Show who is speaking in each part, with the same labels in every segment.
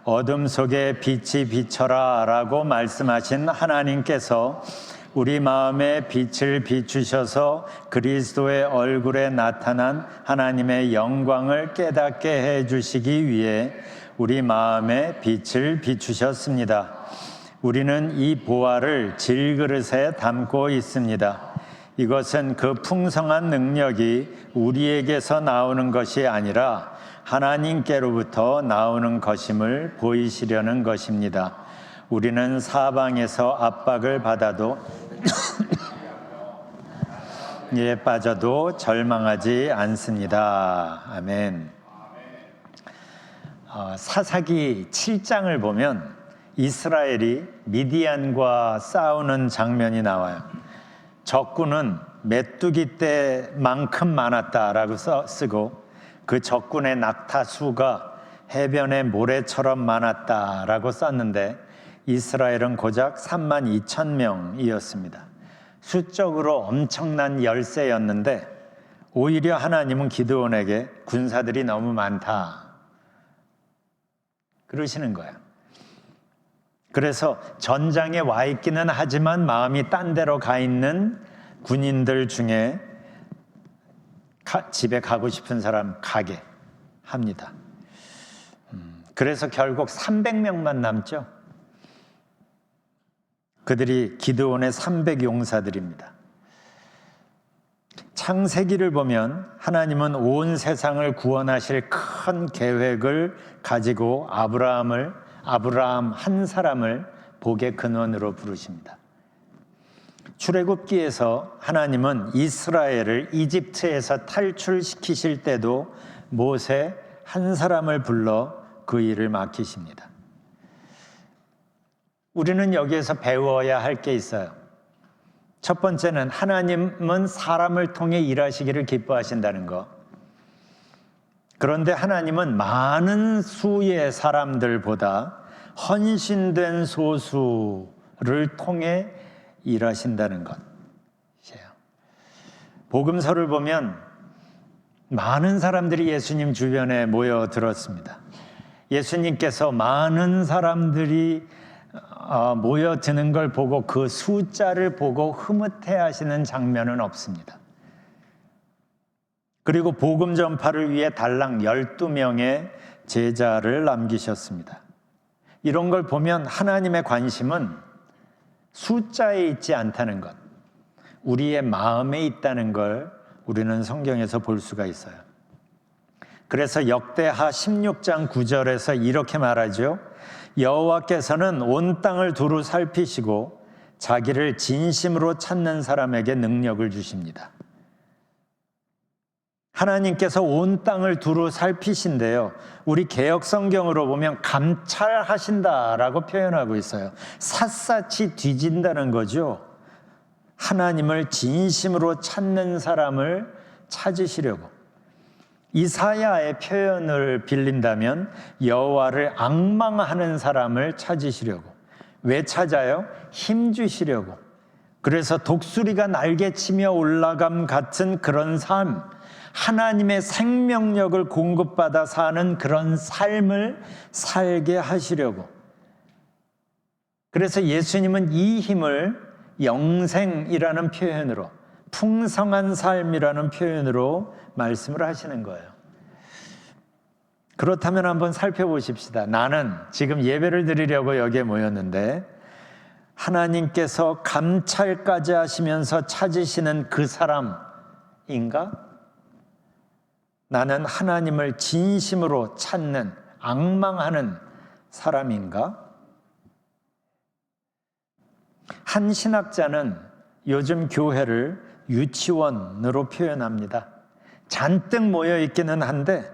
Speaker 1: 어둠 속에 빛이 비춰라 라고 말씀하신 하나님께서 우리 마음에 빛을 비추셔서 그리스도의 얼굴에 나타난 하나님의 영광을 깨닫게 해주시기 위해 우리 마음에 빛을 비추셨습니다. 우리는 이 보화를 질그릇에 담고 있습니다. 이것은 그 풍성한 능력이 우리에게서 나오는 것이 아니라 하나님께로부터 나오는 것임을 보이시려는 것입니다. 우리는 사방에서 압박을 받아도 예 빠져도 절망하지 않습니다. 아멘. 사사기 7장을 보면 이스라엘이 미디안과 싸우는 장면이 나와요. 적군은 메뚜기 떼만큼 많았다라고 쓰고 그 적군의 낙타 수가 해변의 모래처럼 많았다라고 썼는데 이스라엘은 고작 32,000명이었습니다. 수적으로 엄청난 열세였는데 오히려 하나님은 기드온에게 군사들이 너무 많다 그러시는 거예요. 그래서 전장에 와 있기는 하지만 마음이 딴 데로 가 있는 군인들 중에 집에 가고 싶은 사람 가게 합니다. 그래서 결국 300명만 남죠. 그들이 기드온의 300용사들입니다. 창세기를 보면 하나님은 온 세상을 구원하실 큰 계획을 가지고 아브라함 한 사람을 복의 근원으로 부르십니다. 출애굽기에서 하나님은 이스라엘을 이집트에서 탈출시키실 때도 모세 한 사람을 불러 그 일을 맡기십니다. 우리는 여기에서 배워야 할 게 있어요. 첫 번째는 하나님은 사람을 통해 일하시기를 기뻐하신다는 것. 그런데 하나님은 많은 수의 사람들보다 헌신된 소수를 통해 일하신다는 것이에요. 복음서를 보면 많은 사람들이 예수님 주변에 모여들었습니다. 예수님께서 많은 사람들이 모여드는 걸 보고 그 숫자를 보고 흐뭇해하시는 장면은 없습니다. 그리고 복음 전파를 위해 달랑 12명의 제자를 남기셨습니다. 이런 걸 보면 하나님의 관심은 숫자에 있지 않다는 것, 우리의 마음에 있다는 걸 우리는 성경에서 볼 수가 있어요. 그래서 역대하 16장 9절에서 이렇게 말하죠. 여호와께서는 온 땅을 두루 살피시고 자기를 진심으로 찾는 사람에게 능력을 주십니다. 하나님께서 온 땅을 두루 살피신데요. 우리 개역 성경으로 보면 감찰하신다라고 표현하고 있어요. 샅샅이 뒤진다는 거죠. 하나님을 진심으로 찾는 사람을 찾으시려고. 이사야의 표현을 빌린다면 여호와를 앙망하는 사람을 찾으시려고. 왜 찾아요? 힘 주시려고. 그래서 독수리가 날개치며 올라감 같은 그런 삶, 하나님의 생명력을 공급받아 사는 그런 삶을 살게 하시려고. 그래서 예수님은 이 힘을 영생이라는 표현으로, 풍성한 삶이라는 표현으로 말씀을 하시는 거예요. 그렇다면 한번 살펴보십시다. 나는 지금 예배를 드리려고 여기에 모였는데 하나님께서 감찰까지 하시면서 찾으시는 그 사람인가? 나는 하나님을 진심으로 찾는, 앙망하는 사람인가? 한 신학자는 요즘 교회를 유치원으로 표현합니다. 잔뜩 모여 있기는 한데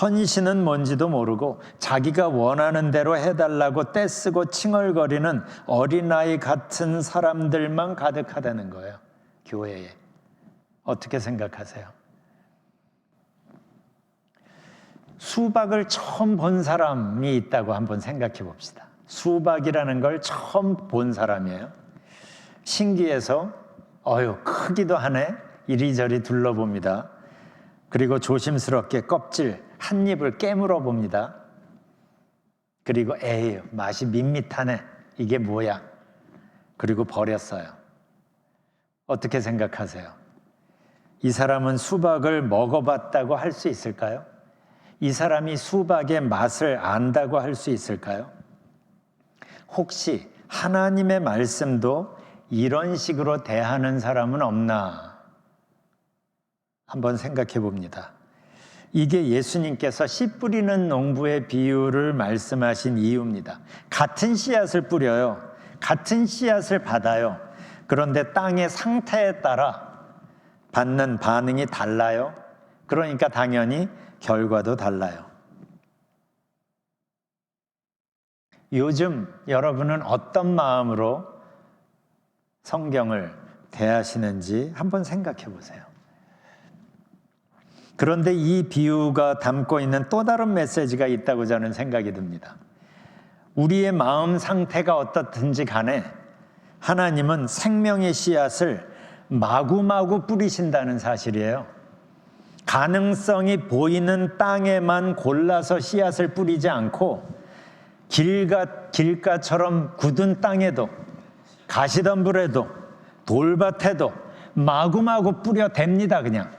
Speaker 1: 헌신은 뭔지도 모르고 자기가 원하는 대로 해달라고 떼쓰고 칭얼거리는 어린아이 같은 사람들만 가득하다는 거예요. 교회에. 어떻게 생각하세요? 수박을 처음 본 사람이 있다고 한번 생각해 봅시다. 수박이라는 걸 처음 본 사람이에요. 신기해서 크기도 하네. 이리저리 둘러봅니다. 그리고 조심스럽게 껍질 한 입을 깨물어 봅니다. 그리고 에휴, 맛이 밋밋하네. 이게 뭐야? 그리고 버렸어요. 어떻게 생각하세요? 이 사람은 수박을 먹어봤다고 할 수 있을까요? 이 사람이 수박의 맛을 안다고 할 수 있을까요? 혹시 하나님의 말씀도 이런 식으로 대하는 사람은 없나? 한번 생각해 봅니다. 이게 예수님께서 씨 뿌리는 농부의 비유를 말씀하신 이유입니다. 같은 씨앗을 뿌려요. 같은 씨앗을 받아요. 그런데 땅의 상태에 따라 받는 반응이 달라요. 그러니까 당연히 결과도 달라요. 요즘 여러분은 어떤 마음으로 성경을 대하시는지 한번 생각해 보세요. 그런데 이 비유가 담고 있는 또 다른 메시지가 있다고 저는 생각이 듭니다. 우리의 마음 상태가 어떻든지 간에 하나님은 생명의 씨앗을 마구마구 뿌리신다는 사실이에요. 가능성이 보이는 땅에만 골라서 씨앗을 뿌리지 않고 길가처럼 굳은 땅에도 가시덤불에도 돌밭에도 마구마구 뿌려댑니다. 그냥.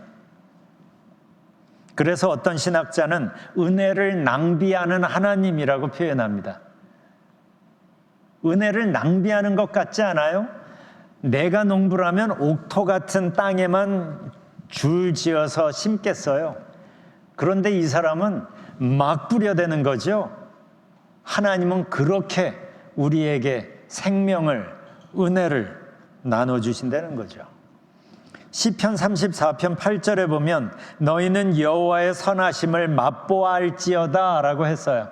Speaker 1: 그래서 어떤 신학자는 은혜를 낭비하는 하나님이라고 표현합니다. 은혜를 낭비하는 것 같지 않아요? 내가 농부라면 옥토 같은 땅에만 줄 지어서 심겠어요. 그런데 이 사람은 막 뿌려대는 거죠. 하나님은 그렇게 우리에게 생명을, 은혜를 나눠주신다는 거죠. 시편 34편 8절에 보면 너희는 여호와의 선하심을 맛보아할지어다 라고 했어요.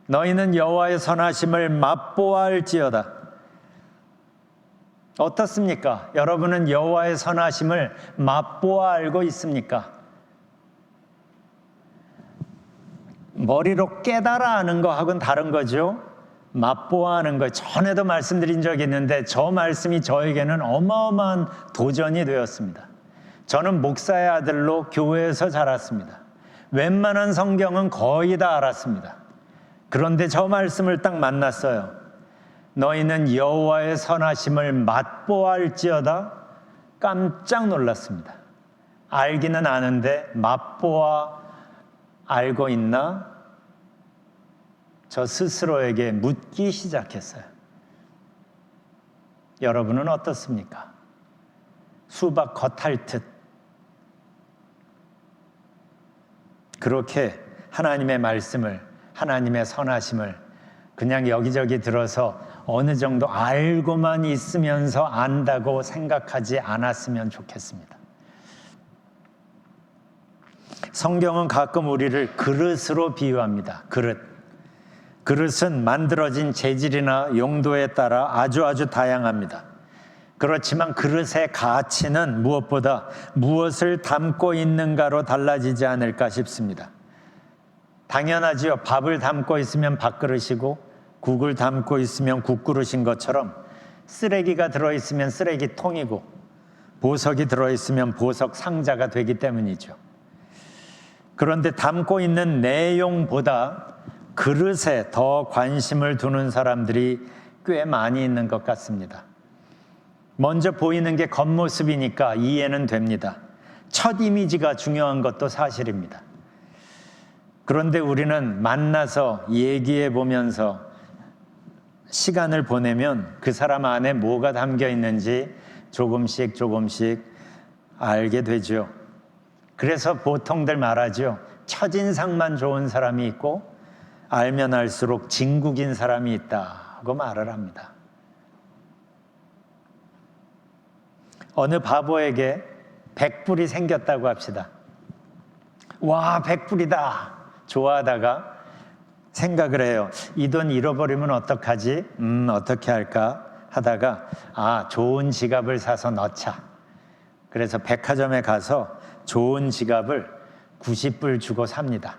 Speaker 1: 너희는 여호와의 선하심을 맛보아할지어다. 어떻습니까? 여러분은 여호와의 선하심을 맛보아 알고 있습니까? 머리로 깨달아 아는 거하고는 다른 거죠. 맛보아 하는 거. 전에도 말씀드린 적이 있는데 저 말씀이 저에게는 어마어마한 도전이 되었습니다. 저는 목사의 아들로 교회에서 자랐습니다. 웬만한 성경은 거의 다 알았습니다. 그런데 저 말씀을 딱 만났어요. 너희는 여호와의 선하심을 맛보아할지어다. 깜짝 놀랐습니다. 알기는 아는데 맛보아 알고 있나? 저 스스로에게 묻기 시작했어요. 여러분은 어떻습니까? 수박 겉핥듯 그렇게 하나님의 말씀을, 하나님의 선하심을 그냥 여기저기 들어서 어느 정도 알고만 있으면서 안다고 생각하지 않았으면 좋겠습니다. 성경은 가끔 우리를 그릇으로 비유합니다. 그릇은 만들어진 재질이나 용도에 따라 아주 다양합니다. 그렇지만 그릇의 가치는 무엇보다 무엇을 담고 있는가로 달라지지 않을까 싶습니다. 당연하지요. 밥을 담고 있으면 밥그릇이고 국을 담고 있으면 국그릇인 것처럼 쓰레기가 들어있으면 쓰레기통이고 보석이 들어있으면 보석 상자가 되기 때문이죠. 그런데 담고 있는 내용보다 그릇에 더 관심을 두는 사람들이 꽤 많이 있는 것 같습니다. 먼저 보이는 게 겉모습이니까 이해는 됩니다. 첫 이미지가 중요한 것도 사실입니다. 그런데 우리는 만나서 얘기해 보면서 시간을 보내면 그 사람 안에 뭐가 담겨 있는지 조금씩 알게 되죠. 그래서 보통들 말하죠. 첫인상만 좋은 사람이 있고 알면 알수록 진국인 사람이 있다고 말을 합니다. 어느 바보에게 100불이 생겼다고 합시다. 와, 100불이다. 좋아하다가 생각을 해요. 이 돈 잃어버리면 어떡하지? 어떻게 할까? 하다가 좋은 지갑을 사서 넣자. 그래서 백화점에 가서 좋은 지갑을 90불 주고 삽니다.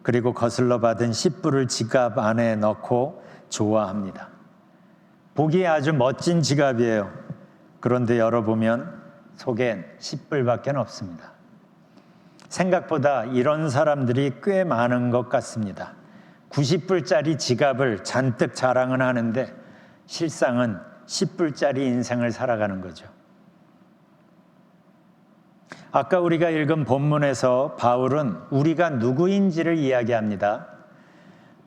Speaker 1: 그리고 거슬러 받은 10불을 지갑 안에 넣고 좋아합니다. 보기에 아주 멋진 지갑이에요. 그런데 열어보면 속엔 10불밖에 없습니다. 생각보다 이런 사람들이 꽤 많은 것 같습니다. 90불짜리 지갑을 잔뜩 자랑은 하는데 실상은 10불짜리 인생을 살아가는 거죠. 아까 우리가 읽은 본문에서 바울은 우리가 누구인지를 이야기합니다.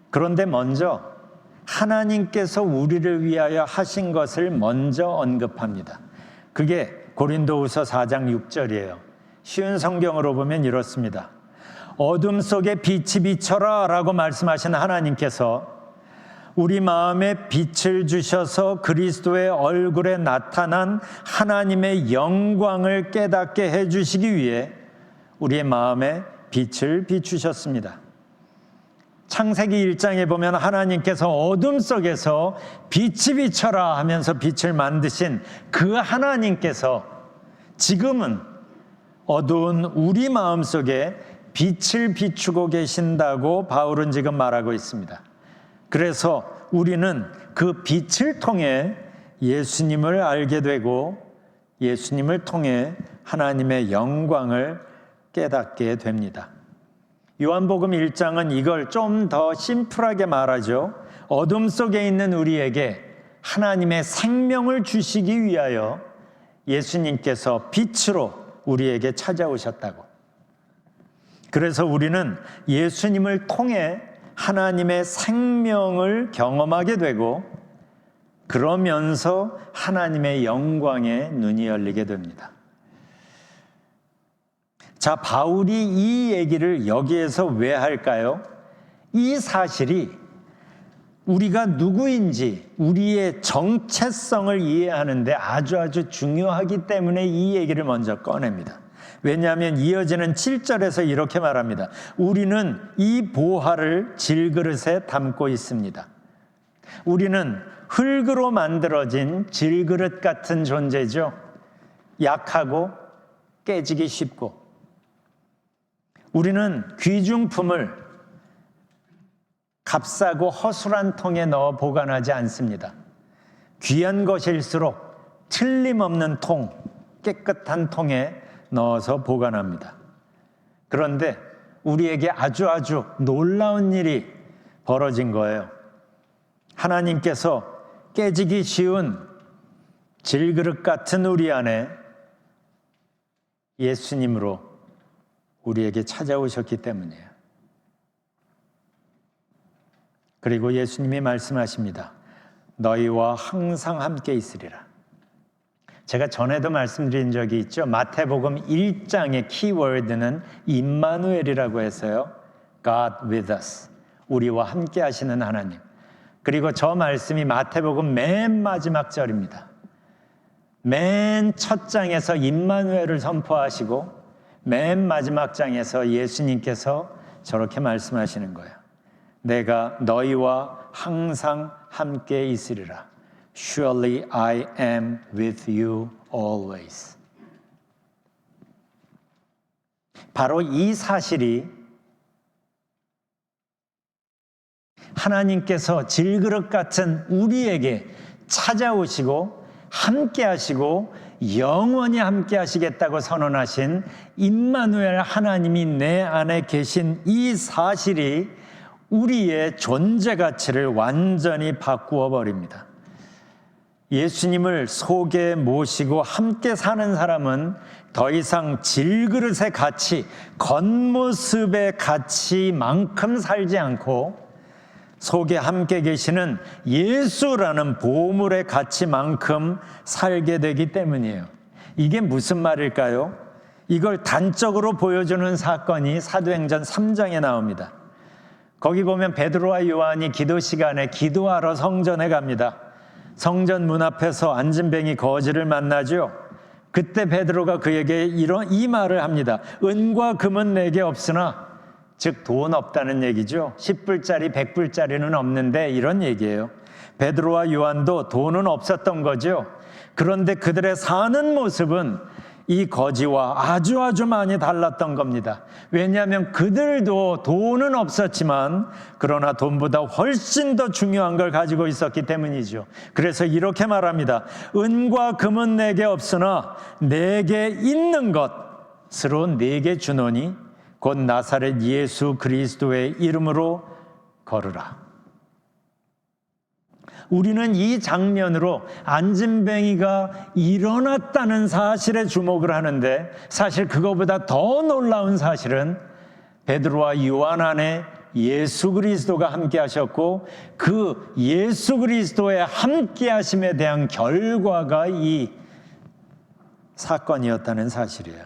Speaker 1: 그런데 먼저 하나님께서 우리를 위하여 하신 것을 먼저 언급합니다. 그게 고린도후서 4장 6절이에요. 쉬운 성경으로 보면 이렇습니다. 어둠 속에 빛이 비쳐라 라고 말씀하신 하나님께서 우리 마음에 빛을 주셔서 그리스도의 얼굴에 나타난 하나님의 영광을 깨닫게 해주시기 위해 우리의 마음에 빛을 비추셨습니다. 창세기 1장에 보면 하나님께서 어둠 속에서 빛이 비쳐라 하면서 빛을 만드신 그 하나님께서 지금은 어두운 우리 마음 속에 빛을 비추고 계신다고 바울은 지금 말하고 있습니다. 그래서 우리는 그 빛을 통해 예수님을 알게 되고 예수님을 통해 하나님의 영광을 깨닫게 됩니다. 요한복음 1장은 이걸 좀 더 심플하게 말하죠. 어둠 속에 있는 우리에게 하나님의 생명을 주시기 위하여 예수님께서 빛으로 우리에게 찾아오셨다고. 그래서 우리는 예수님을 통해 하나님의 생명을 경험하게 되고 그러면서 하나님의 영광에 눈이 열리게 됩니다. 자, 바울이 이 얘기를 여기에서 왜 할까요? 이 사실이 우리가 누구인지 우리의 정체성을 이해하는데 아주 중요하기 때문에 이 얘기를 먼저 꺼냅니다. 왜냐하면 이어지는 7절에서 이렇게 말합니다. 우리는 이 보화를 질그릇에 담고 있습니다. 우리는 흙으로 만들어진 질그릇 같은 존재죠. 약하고 깨지기 쉽고. 우리는 귀중품을 값싸고 허술한 통에 넣어 보관하지 않습니다. 귀한 것일수록 틀림없는 통, 깨끗한 통에 넣어서 보관합니다. 그런데 우리에게 아주 놀라운 일이 벌어진 거예요. 하나님께서 깨지기 쉬운 질그릇 같은 우리 안에 예수님으로 우리에게 찾아오셨기 때문이에요. 그리고 예수님이 말씀하십니다. 너희와 항상 함께 있으리라. 제가 전에도 말씀드린 적이 있죠. 마태복음 1장의 키워드는 임마누엘이라고 해서요. God with us. 우리와 함께 하시는 하나님. 그리고 저 말씀이 마태복음 맨 마지막 절입니다. 맨 첫 장에서 임마누엘을 선포하시고 맨 마지막 장에서 예수님께서 저렇게 말씀하시는 거예요. 내가 너희와 항상 함께 있으리라. Surely I am with you always. 바로 이 사실이 하나님께서 질그릇 같은 우리에게 찾아오시고 함께 하시고 영원히 함께 하시겠다고 선언하신 임마누엘 하나님이 내 안에 계신 이 사실이 우리의 존재 가치를 완전히 바꾸어 버립니다. 예수님을 속에 모시고 함께 사는 사람은 더 이상 질그릇의 가치, 겉모습의 가치만큼 살지 않고 속에 함께 계시는 예수라는 보물의 가치만큼 살게 되기 때문이에요. 이게 무슨 말일까요? 이걸 단적으로 보여주는 사건이 사도행전 3장에 나옵니다. 거기 보면 베드로와 요한이 기도 시간에 기도하러 성전에 갑니다. 성전 문 앞에서 안진뱅이 거지를 만나죠. 그때 베드로가 그에게 이 말을 합니다. 은과 금은 내게 없으나, 즉 돈 없다는 얘기죠. 10불짜리 100불짜리는 없는데 이런 얘기예요. 베드로와 요한도 돈은 없었던 거죠. 그런데 그들의 사는 모습은 이 거지와 아주 많이 달랐던 겁니다. 왜냐하면 그들도 돈은 없었지만 그러나 돈보다 훨씬 더 중요한 걸 가지고 있었기 때문이죠. 그래서 이렇게 말합니다. 은과 금은 내게 없으나 내게 있는 것으로 내게 주노니 곧 나사렛 예수 그리스도의 이름으로 걸으라. 우리는 이 장면으로 안진뱅이가 일어났다는 사실에 주목을 하는데, 사실 그거보다 더 놀라운 사실은 베드로와 요한 안에 예수 그리스도가 함께 하셨고, 그 예수 그리스도의 함께 하심에 대한 결과가 이 사건이었다는 사실이에요.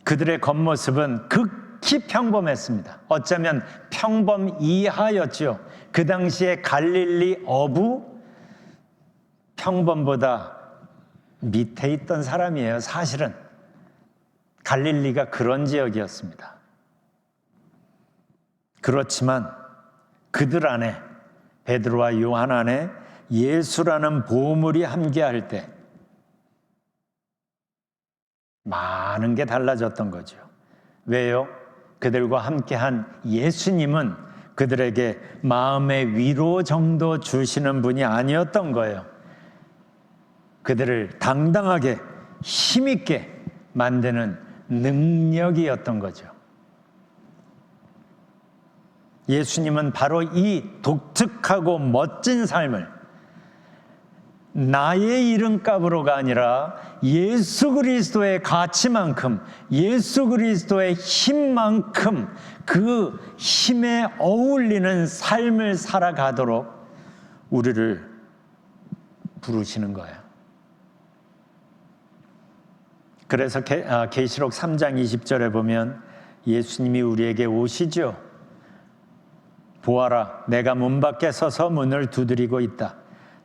Speaker 1: 그들의 겉모습은 극히 평범했습니다. 어쩌면 평범 이하였죠. 그 당시에 갈릴리 어부, 평범보다 밑에 있던 사람이에요. 사실은 갈릴리가 그런 지역이었습니다. 그렇지만 그들 안에, 베드로와 요한 안에 예수라는 보물이 함께할 때 많은 게 달라졌던 거죠. 왜요? 그들과 함께한 예수님은 그들에게 마음의 위로 정도 주시는 분이 아니었던 거예요. 그들을 당당하게 힘있게 만드는 능력이었던 거죠. 예수님은 바로 이 독특하고 멋진 삶을 나의 이름값으로가 아니라 예수 그리스도의 가치만큼, 예수 그리스도의 힘만큼 그 힘에 어울리는 삶을 살아가도록 우리를 부르시는 거예요. 그래서 계시록 3장 20절에 보면 예수님이 우리에게 오시죠. 보아라, 내가 문 밖에 서서 문을 두드리고 있다.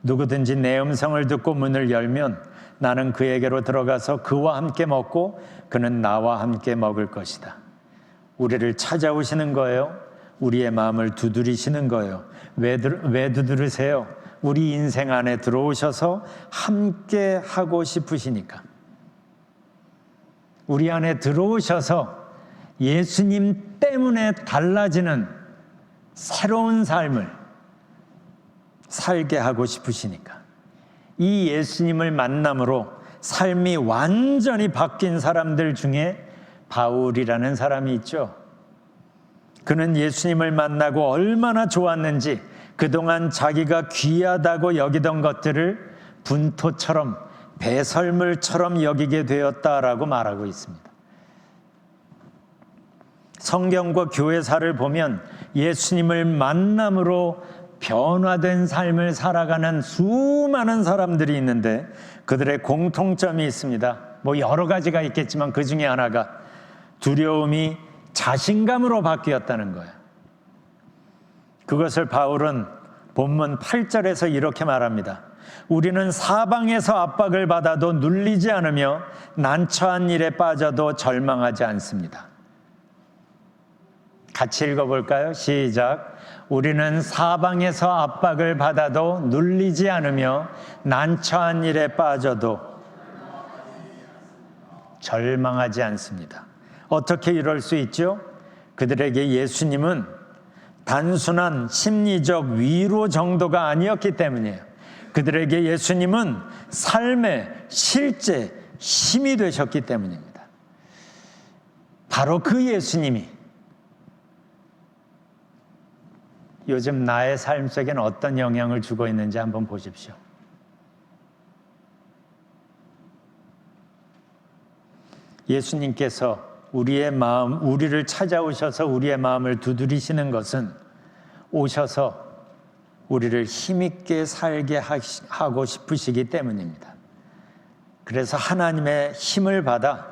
Speaker 1: 누구든지 내 음성을 듣고 문을 열면 나는 그에게로 들어가서 그와 함께 먹고 그는 나와 함께 먹을 것이다. 우리를 찾아오시는 거예요. 우리의 마음을 두드리시는 거예요. 왜 두드리세요? 우리 인생 안에 들어오셔서 함께 하고 싶으시니까. 우리 안에 들어오셔서 예수님 때문에 달라지는 새로운 삶을 살게 하고 싶으시니까. 이 예수님을 만남으로 삶이 완전히 바뀐 사람들 중에 바울이라는 사람이 있죠. 그는 예수님을 만나고 얼마나 좋았는지 그동안 자기가 귀하다고 여기던 것들을 분토처럼 배설물처럼 여기게 되었다라고 말하고 있습니다. 성경과 교회사를 보면 예수님을 만남으로 변화된 삶을 살아가는 수많은 사람들이 있는데 그들의 공통점이 있습니다. 뭐 여러 가지가 있겠지만 그 중에 하나가 두려움이 자신감으로 바뀌었다는 거예요. 그것을 바울은 본문 8절에서 이렇게 말합니다. 우리는 사방에서 압박을 받아도 눌리지 않으며 난처한 일에 빠져도 절망하지 않습니다. 같이 읽어볼까요? 시작. 우리는 사방에서 압박을 받아도 눌리지 않으며 난처한 일에 빠져도 절망하지 않습니다. 어떻게 이럴 수 있죠? 그들에게 예수님은 단순한 심리적 위로 정도가 아니었기 때문이에요. 그들에게 예수님은 삶의 실제 힘이 되셨기 때문입니다. 바로 그 예수님이 요즘 나의 삶 속에는 어떤 영향을 주고 있는지 한번 보십시오. 예수님께서 우리를 찾아오셔서 우리의 마음을 두드리시는 것은 오셔서 우리를 힘있게 살게 하고 싶으시기 때문입니다. 그래서 하나님의 힘을 받아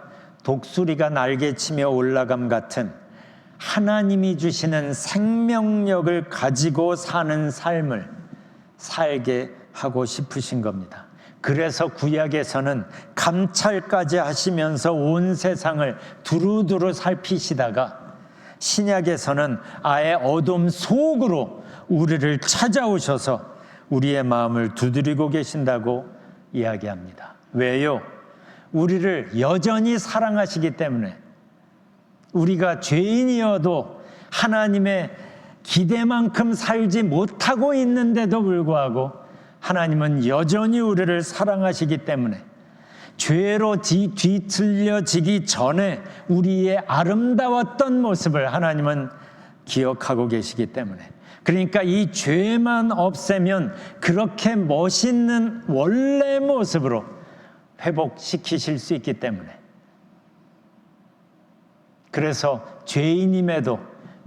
Speaker 1: 독수리가 날개치며 올라감 같은 하나님이 주시는 생명력을 가지고 사는 삶을 살게 하고 싶으신 겁니다. 그래서 구약에서는 감찰까지 하시면서 온 세상을 두루두루 살피시다가 신약에서는 아예 어둠 속으로 우리를 찾아오셔서 우리의 마음을 두드리고 계신다고 이야기합니다. 왜요? 우리를 여전히 사랑하시기 때문에. 우리가 죄인이어도 하나님의 기대만큼 살지 못하고 있는데도 불구하고 하나님은 여전히 우리를 사랑하시기 때문에 죄로 뒤틀려지기 전에 우리의 아름다웠던 모습을 하나님은 기억하고 계시기 때문에, 그러니까 이 죄만 없애면 그렇게 멋있는 원래 모습으로 회복시키실 수 있기 때문에, 그래서 죄인임에도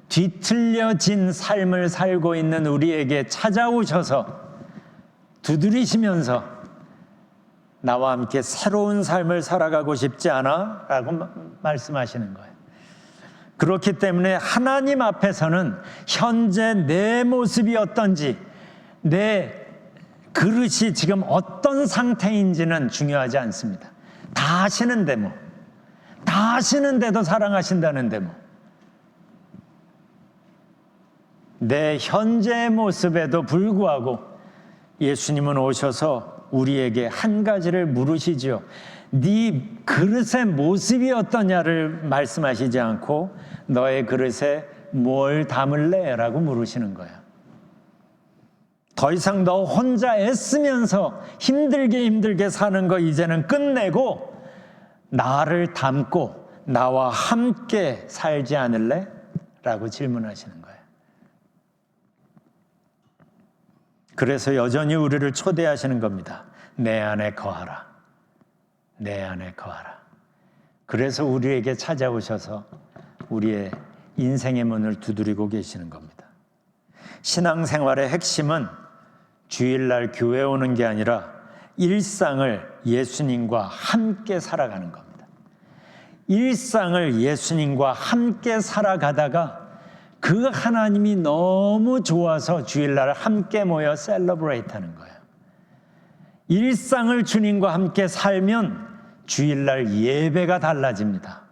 Speaker 1: 뒤틀려진 삶을 살고 있는 우리에게 찾아오셔서 두드리시면서 나와 함께 새로운 삶을 살아가고 싶지 않아? 라고 말씀하시는 거예요. 그렇기 때문에 하나님 앞에서는 현재 내 모습이 어떤지, 내 그릇이 지금 어떤 상태인지는 중요하지 않습니다. 다 아시는데 뭐, 다 아시는데도 사랑하신다는데 뭐, 내 현재의 모습에도 불구하고 예수님은 오셔서 우리에게 한 가지를 물으시죠. 네 그릇의 모습이 어떠냐를 말씀하시지 않고 너의 그릇에 뭘 담을래? 라고 물으시는 거예요. 더 이상 너 혼자 애쓰면서 힘들게 사는 거 이제는 끝내고 나를 담고 나와 함께 살지 않을래? 라고 질문하시는 거예요. 그래서 여전히 우리를 초대하시는 겁니다. 내 안에 거하라. 내 안에 거하라. 그래서 우리에게 찾아오셔서 우리의 인생의 문을 두드리고 계시는 겁니다. 신앙생활의 핵심은 주일날 교회 오는 게 아니라 일상을 예수님과 함께 살아가는 겁니다. 일상을 예수님과 함께 살아가다가 그 하나님이 너무 좋아서 주일날 함께 모여 셀러브레이트 하는 거예요. 일상을 주님과 함께 살면 주일날 예배가 달라집니다.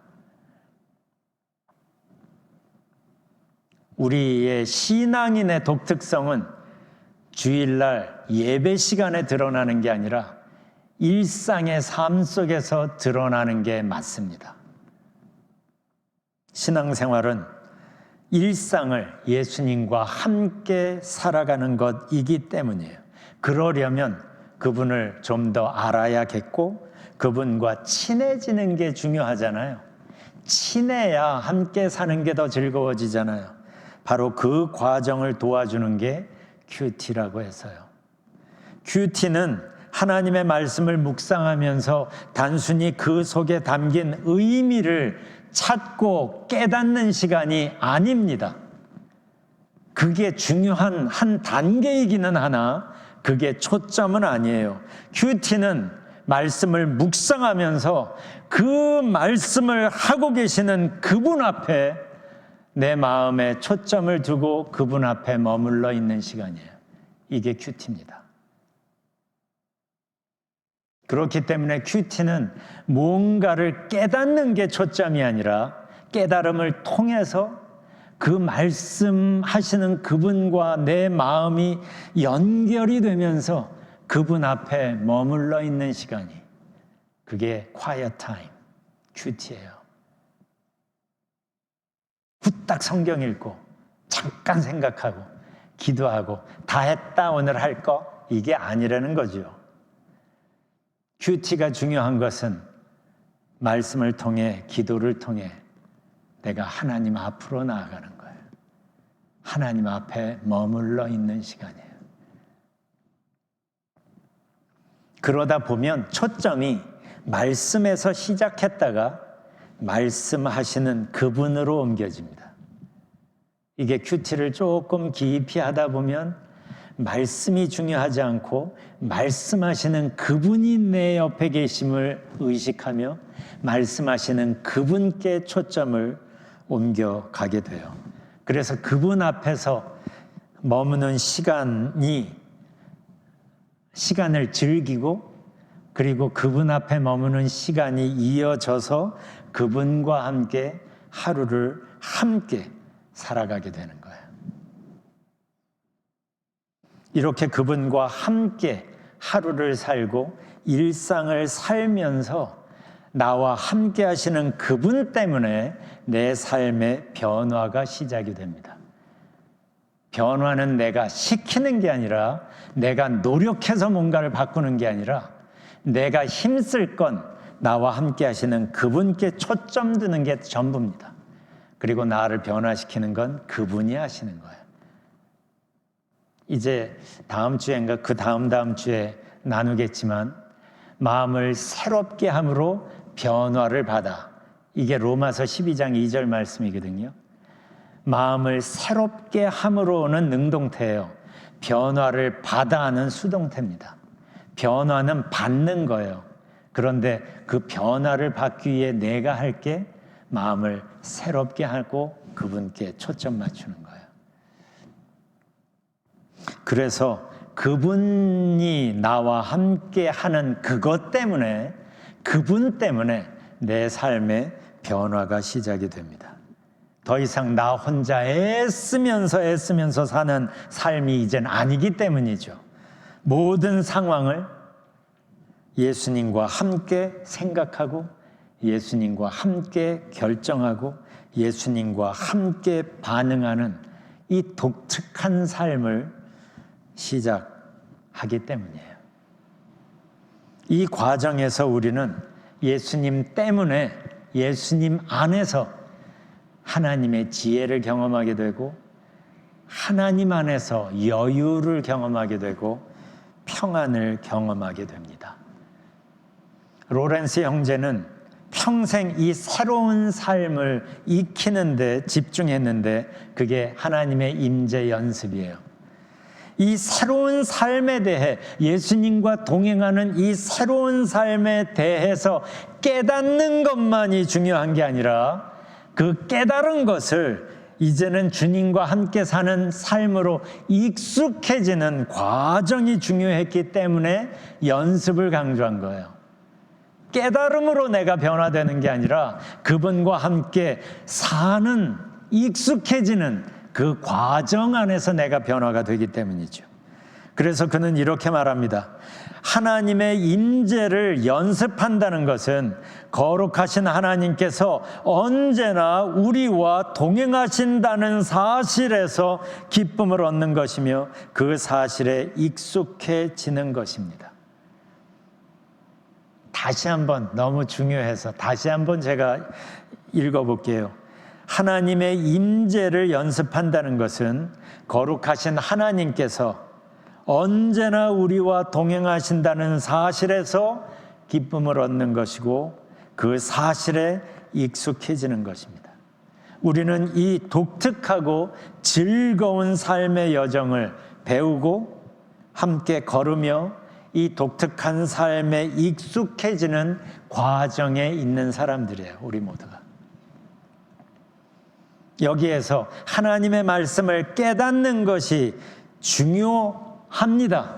Speaker 1: 우리의 신앙인의 독특성은 주일날 예배 시간에 드러나는 게 아니라 일상의 삶 속에서 드러나는 게 맞습니다. 신앙생활은 일상을 예수님과 함께 살아가는 것이기 때문이에요. 그러려면 그분을 좀 더 알아야겠고 그분과 친해지는 게 중요하잖아요. 친해야 함께 사는 게 더 즐거워지잖아요. 바로 그 과정을 도와주는 게 큐티라고 해서요. 큐티는 하나님의 말씀을 묵상하면서 단순히 그 속에 담긴 의미를 찾고 깨닫는 시간이 아닙니다. 그게 중요한 한 단계이기는 하나 그게 초점은 아니에요. 큐티는 말씀을 묵상하면서 그 말씀을 하고 계시는 그분 앞에 내 마음에 초점을 두고 그분 앞에 머물러 있는 시간이에요. 이게 큐티입니다. 그렇기 때문에 큐티는 뭔가를 깨닫는 게 초점이 아니라 깨달음을 통해서 그 말씀하시는 그분과 내 마음이 연결이 되면서 그분 앞에 머물러 있는 시간이 그게 quiet time, 큐티예요. 후딱 성경 읽고 잠깐 생각하고 기도하고 다 했다 오늘 할 거 이게 아니라는 거죠. 큐티가 중요한 것은 말씀을 통해 기도를 통해 내가 하나님 앞으로 나아가는 거예요. 하나님 앞에 머물러 있는 시간이에요. 그러다 보면 초점이 말씀에서 시작했다가 말씀하시는 그분으로 옮겨집니다. 이게 큐티를 조금 깊이 하다 보면 말씀이 중요하지 않고 말씀하시는 그분이 내 옆에 계심을 의식하며 말씀하시는 그분께 초점을 옮겨가게 돼요. 그래서 그분 앞에서 머무는 시간을 즐기고 그리고 그분 앞에 머무는 시간이 이어져서 그분과 함께 하루를 함께 살아가게 되는 거예요. 이렇게 그분과 함께 하루를 살고 일상을 살면서 나와 함께 하시는 그분 때문에 내 삶의 변화가 시작이 됩니다. 변화는 내가 시키는 게 아니라 내가 노력해서 뭔가를 바꾸는 게 아니라 내가 힘쓸 건 나와 함께 하시는 그분께 초점 두는 게 전부입니다. 그리고 나를 변화시키는 건 그분이 하시는 거예요. 이제 다음 주엔가 그 다음 주에 나누겠지만 마음을 새롭게 함으로 변화를 받아. 이게 로마서 12장 2절 말씀이거든요. 마음을 새롭게 함으로는 능동태예요. 변화를 받아는 수동태입니다. 변화는 받는 거예요. 그런데 그 변화를 받기 위해 내가 할 게 마음을 새롭게 하고 그분께 초점 맞추는 거예요. 그래서 그분이 나와 함께 하는 그것 때문에, 그분 때문에 내 삶의 변화가 시작이 됩니다. 더 이상 나 혼자 애쓰면서 사는 삶이 이젠 아니기 때문이죠. 모든 상황을 예수님과 함께 생각하고 예수님과 함께 결정하고 예수님과 함께 반응하는 이 독특한 삶을 시작하기 때문이에요. 이 과정에서 우리는 예수님 때문에, 예수님 안에서 하나님의 지혜를 경험하게 되고 하나님 안에서 여유를 경험하게 되고 평안을 경험하게 됩니다. 로렌스 형제는 평생 이 새로운 삶을 익히는 데 집중했는데 그게 하나님의 임재 연습이에요. 이 새로운 삶에 대해, 예수님과 동행하는 이 새로운 삶에 대해서 깨닫는 것만이 중요한 게 아니라 그 깨달은 것을 이제는 주님과 함께 사는 삶으로 익숙해지는 과정이 중요했기 때문에 연습을 강조한 거예요. 깨달음으로 내가 변화되는 게 아니라 그분과 함께 사는, 익숙해지는 그 과정 안에서 내가 변화가 되기 때문이죠. 그래서 그는 이렇게 말합니다. 하나님의 임재를 연습한다는 것은 거룩하신 하나님께서 언제나 우리와 동행하신다는 사실에서 기쁨을 얻는 것이며 그 사실에 익숙해지는 것입니다. 다시 한번, 너무 중요해서 다시 한번 제가 읽어볼게요. 하나님의 임재를 연습한다는 것은 거룩하신 하나님께서 언제나 우리와 동행하신다는 사실에서 기쁨을 얻는 것이고 그 사실에 익숙해지는 것입니다. 우리는 이 독특하고 즐거운 삶의 여정을 배우고 함께 걸으며 이 독특한 삶에 익숙해지는 과정에 있는 사람들이에요. 우리 모두가. 여기에서 하나님의 말씀을 깨닫는 것이 중요합니다.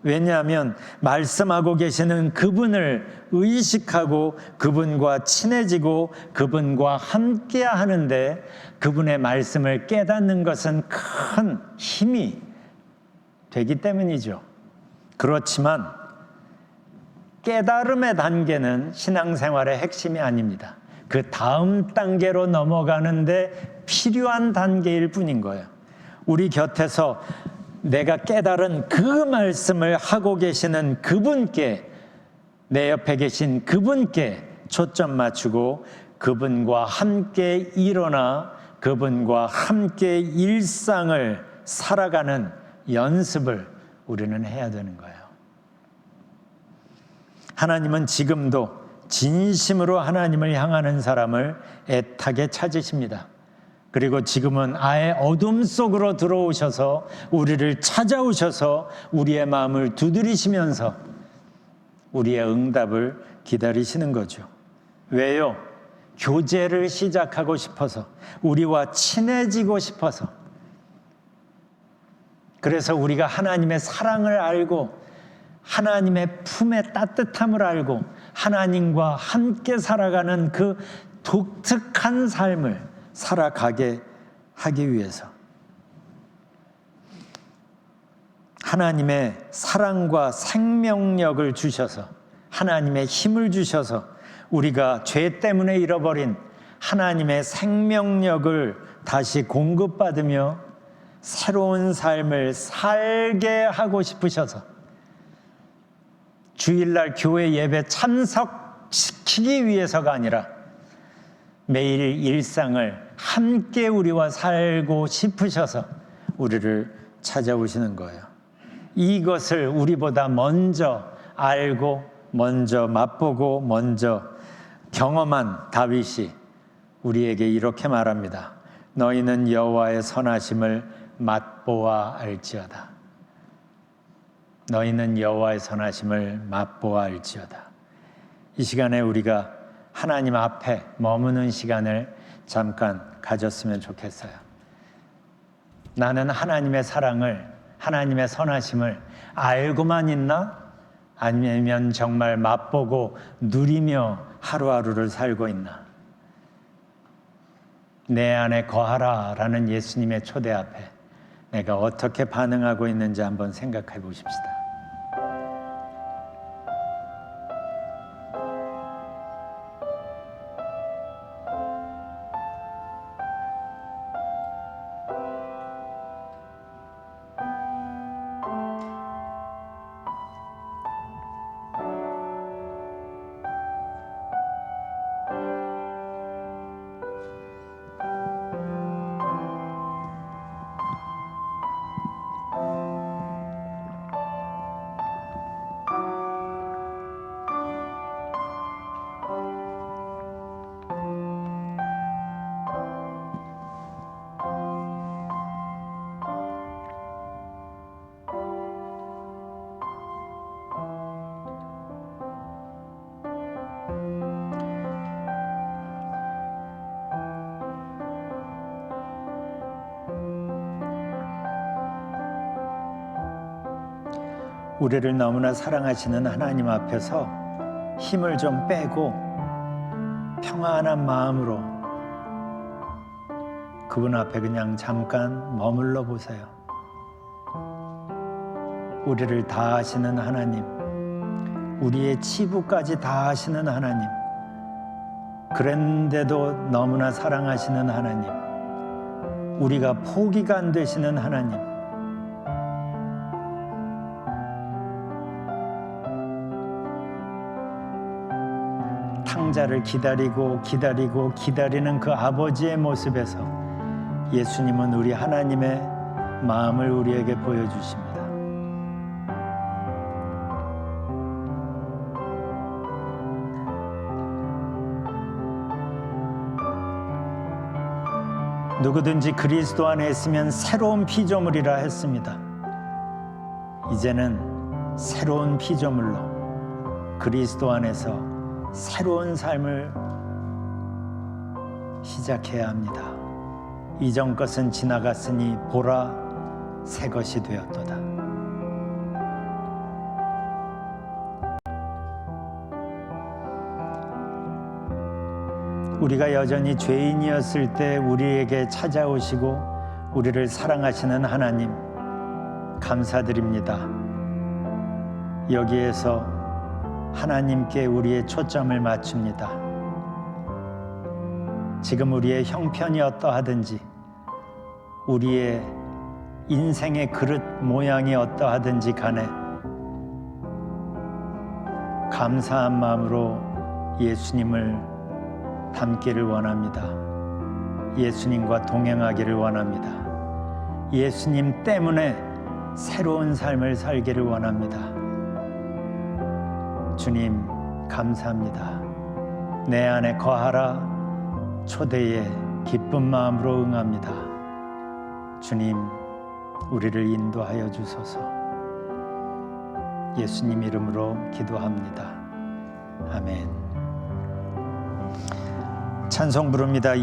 Speaker 1: 왜냐하면 말씀하고 계시는 그분을 의식하고 그분과 친해지고 그분과 함께 하는데 그분의 말씀을 깨닫는 것은 큰 힘이 되기 때문이죠. 그렇지만 깨달음의 단계는 신앙생활의 핵심이 아닙니다. 그 다음 단계로 넘어가는데 필요한 단계일 뿐인 거예요. 우리 곁에서 내가 깨달은 그 말씀을 하고 계시는 그분께, 내 옆에 계신 그분께 초점 맞추고 그분과 함께 일어나 그분과 함께 일상을 살아가는 연습을 우리는 해야 되는 거예요. 하나님은 지금도 진심으로 하나님을 향하는 사람을 애타게 찾으십니다. 그리고 지금은 아예 어둠 속으로 들어오셔서 우리를 찾아오셔서 우리의 마음을 두드리시면서 우리의 응답을 기다리시는 거죠. 왜요? 교제를 시작하고 싶어서, 우리와 친해지고 싶어서. 그래서 우리가 하나님의 사랑을 알고 하나님의 품의 따뜻함을 알고 하나님과 함께 살아가는 그 독특한 삶을 살아가게 하기 위해서 하나님의 사랑과 생명력을 주셔서 하나님의 힘을 주셔서 우리가 죄 때문에 잃어버린 하나님의 생명력을 다시 공급받으며 새로운 삶을 살게 하고 싶으셔서 주일날 교회 예배 참석시키기 위해서가 아니라 매일 일상을 함께 우리와 살고 싶으셔서 우리를 찾아오시는 거예요. 이것을 우리보다 먼저 알고 먼저 맛보고 먼저 경험한 다윗이 우리에게 이렇게 말합니다. 너희는 여호와의 선하심을 맛보아 알지어다. 너희는 여호와의 선하심을 맛보아 알지어다. 이 시간에 우리가 하나님 앞에 머무는 시간을 잠깐 가졌으면 좋겠어요. 나는 하나님의 사랑을, 하나님의 선하심을 알고만 있나? 아니면 정말 맛보고 누리며 하루하루를 살고 있나? 내 안에 거하라 라는 예수님의 초대 앞에 내가 어떻게 반응하고 있는지 한번 생각해 보십시다. 우리를 너무나 사랑하시는 하나님 앞에서 힘을 좀 빼고 평안한 마음으로 그분 앞에 그냥 잠깐 머물러 보세요. 우리를 다 아시는 하나님, 우리의 치부까지 다 아시는 하나님, 그런데도 너무나 사랑하시는 하나님, 우리가 포기가 안 되시는 하나님, 탕자를 기다리고 기다리는 그 아버지의 모습에서 예수님은 우리 하나님의 마음을 우리에게 보여주십니다. 누구든지 그리스도 안에 있으면 새로운 피조물이라 했습니다. 이제는 새로운 피조물로 그리스도 안에서 새로운 삶을 시작해야 합니다. 이전 것은 지나갔으니 보라 새 것이 되었도다. 우리가 여전히 죄인이었을 때 우리에게 찾아오시고 우리를 사랑하시는 하나님 감사드립니다. 여기에서 하나님께 우리의 초점을 맞춥니다. 지금 우리의 형편이 어떠하든지 우리의 인생의 그릇 모양이 어떠하든지 간에 감사한 마음으로 예수님을 닮기를 원합니다. 예수님과 동행하기를 원합니다. 예수님 때문에 새로운 삶을 살기를 원합니다. 주님 감사합니다. 내 안에 거하라 초대에 기쁜 마음으로 응합니다. 주님 우리를 인도하여 주소서. 예수님 이름으로 기도합니다. 아멘. 찬송 부릅니다.